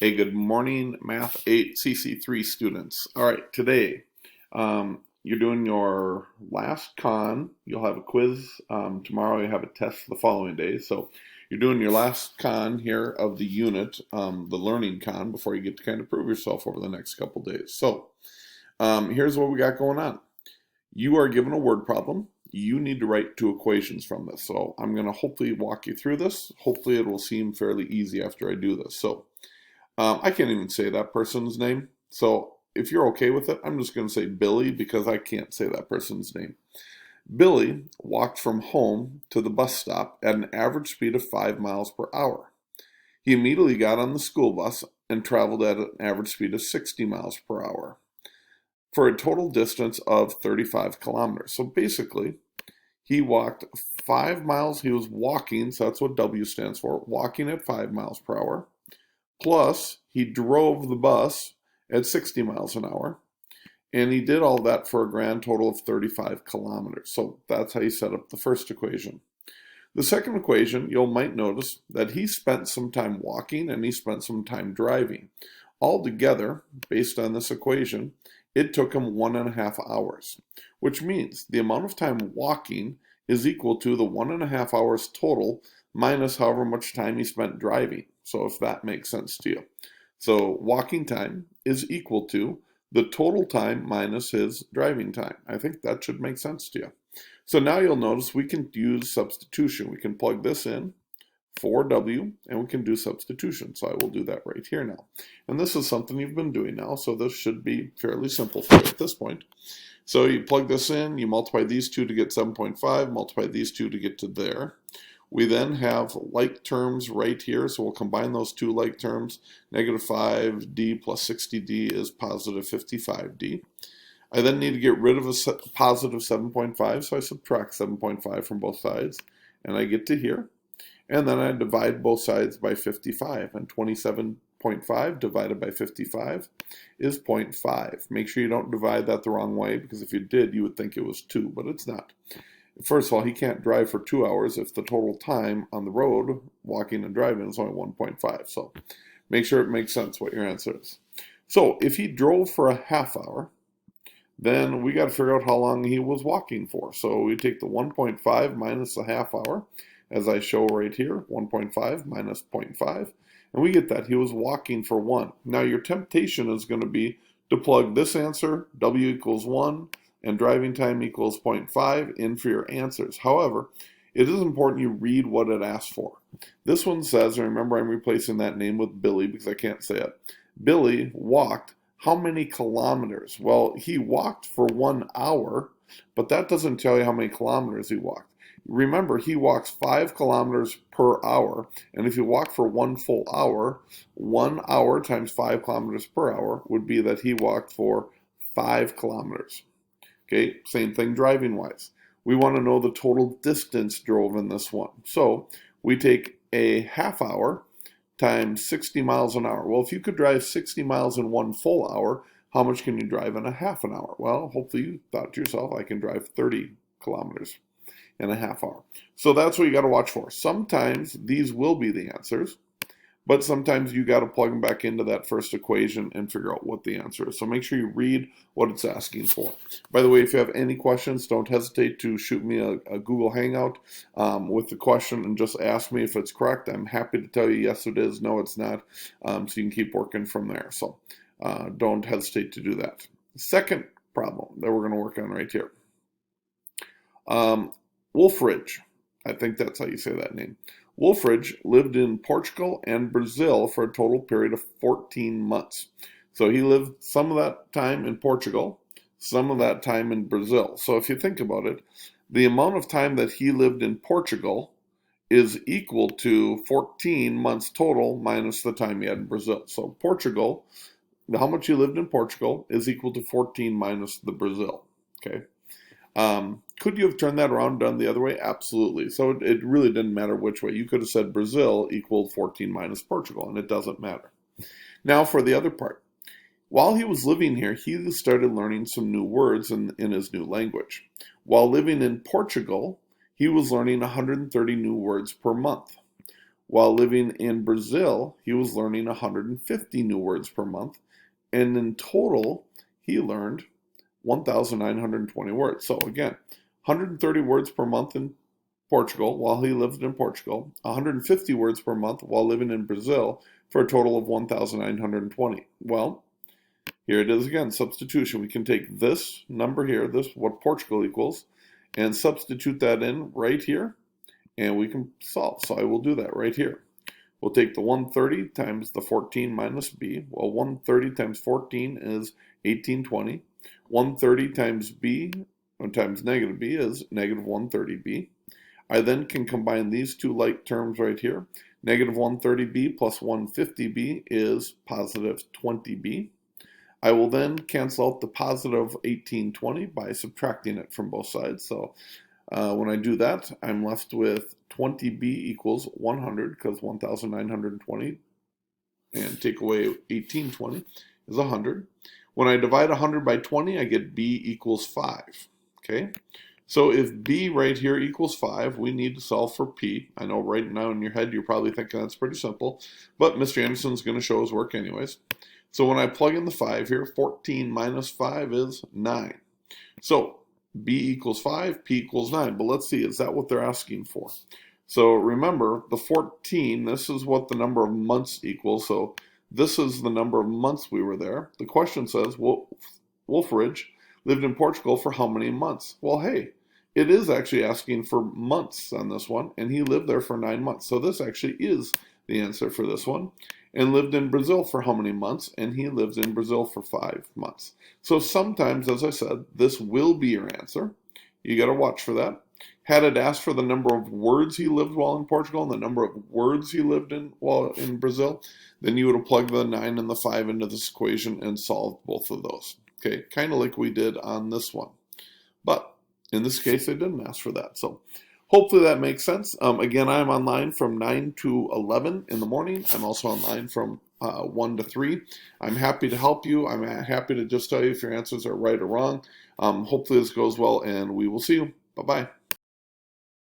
Hey, good morning, Math 8 CC3 students. All right, today you're doing your last con. You'll have a quiz tomorrow. You have a test the following day. So you're doing your last con here of the unit, the learning con, before you get to kind of prove yourself over the next couple days. So here's what we got going on. You are given a word problem. You need to write two equations from this. So I'm going to hopefully walk you through this. Hopefully it will seem fairly easy after I do this. So I can't even say that person's name. So if you're okay with it, I'm just going to say Billy because I can't say that person's name. Billy walked from home to the bus stop at an average speed of 5 miles per hour. He immediately got on the school bus and traveled at an average speed of 60 miles per hour for a total distance of 35 kilometers. So basically, he walked 5 miles. He was walking, so that's what W stands for, walking at 5 miles per hour. Plus, he drove the bus at 60 miles an hour. And he did all that for a grand total of 35 kilometers. So that's how you set up the first equation. The second equation, you might notice that he spent some time walking and he spent some time driving. Altogether, based on this equation, it took him 1.5 hours, which means the amount of time walking is equal to the 1.5 hours total minus however much time he spent driving. So if that makes sense to you. So walking time is equal to the total time minus his driving time. I think that should make sense to you. So now you'll notice we can use substitution. We can plug this in for W and we can do substitution. So I will do that right here now. And this is something you've been doing now, so this should be fairly simple for you at this point. So you plug this in, you multiply these two to get 7.5, multiply these two to get to there. We then have like terms right here, so we'll combine those two like terms. Negative 5d plus 60d is positive 55d. I then need to get rid of a positive 7.5, so I subtract 7.5 from both sides, and I get to here. And then I divide both sides by 55, and 27.5 divided by 55 is 0.5. Make sure you don't divide that the wrong way, because if you did, you would think it was 2, but it's not. First of all, he can't drive for 2 hours if the total time on the road, walking and driving, is only 1.5. So make sure it makes sense what your answer is. So if he drove for a half hour, then we got to figure out how long he was walking for. So we take the 1.5 minus the half hour, as I show right here, 1.5 minus 0.5, and we get that he was walking for 1. Now your temptation is going to be to plug this answer, W equals 1, and driving time equals 0.5 in for your answers. However, it is important you read what it asks for. This one says, and remember I'm replacing that name with Billy because I can't say it. Billy walked how many kilometers? Well, he walked for 1 hour, but that doesn't tell you how many kilometers he walked. Remember, he walks 5 kilometers per hour, and if you walk for 1 full hour, 1 hour times 5 kilometers per hour would be that he walked for 5 kilometers. Okay, same thing driving wise. We want to know the total distance drove in this one. So we take a half hour times 60 miles an hour. Well, if you could drive 60 miles in 1 full hour, how much can you drive in a half an hour? Well, hopefully you thought to yourself, I can drive 30 kilometers in a half hour. So that's what you got to watch for. Sometimes these will be the answers, but sometimes you got to plug them back into that first equation and figure out what the answer is. So make sure you read what it's asking for. By the way, if you have any questions, don't hesitate to shoot me a Google Hangout with the question and just ask me if it's correct. I'm happy to tell you yes it is, no it's not, so you can keep working from there. So don't hesitate to do that. Second problem that we're going to work on right here. Wolfridge, I think that's how you say that name. Wolfridge lived in Portugal and Brazil for a total period of 14 months. So he lived some of that time in Portugal, some of that time in Brazil. So if you think about it, the amount of time that he lived in Portugal is equal to 14 months total minus the time he had in Brazil. So Portugal, how much he lived in Portugal is equal to 14 minus the Brazil. Okay. Could you have turned that around and done the other way? Absolutely. So it really didn't matter which way. You could have said Brazil equaled 14 minus Portugal, and it doesn't matter. Now for the other part. While he was living here, he started learning some new words in his new language. While living in Portugal, he was learning 130 new words per month. While living in Brazil, he was learning 150 new words per month, and in total, he learned 1,920 words. So again, 130 words per month in Portugal while he lived in Portugal, 150 words per month while living in Brazil, for a total of 1,920. Well, here it is again, substitution. We can take this number here, this what Portugal equals, and substitute that in right here, and we can solve. So I will do that right here. We'll take the 130 times the 14 minus b. Well, 130 times 14 is 1820. 130 times b, or times negative b, is negative 130b. I then can combine these two like terms right here. Negative 130b plus 150b is positive 20b. I will then cancel out the positive 1820 by subtracting it from both sides. So when I do that, I'm left with 20b equals 100, because 1,920 and take away 1820 is 100. When I divide 100 by 20, I get b equals 5. Okay, so if b right here equals 5, we need to solve for p. I know right now in your head you're probably thinking that's pretty simple, but Mr. Anderson's going to show his work anyways. So when I plug in the 5 here, 14 minus 5 is 9. So b equals 5, p equals 9. But let's see, is that what they're asking for? So remember, the 14, this is what the number of months equals. So this is the number of months we were there. The question says, Wolfridge lived in Portugal for how many months? Well, hey, it is actually asking for months on this one, and he lived there for 9 months. So this actually is the answer for this one. And lived in Brazil for how many months? And he lives in Brazil for 5 months. So sometimes, as I said, this will be your answer. You got to watch for that. Had it asked for the number of words he lived while in Portugal and the number of words he lived in while in Brazil, then you would have plugged the 9 and the 5 into this equation and solved both of those. Okay, kind of like we did on this one. But in this case, they didn't ask for that. So hopefully that makes sense. Again, I'm online from 9 to 11 in the morning. I'm also online from 1 to 3. I'm happy to help you. I'm happy to just tell you if your answers are right or wrong. Hopefully this goes well, and we will see you. Bye-bye.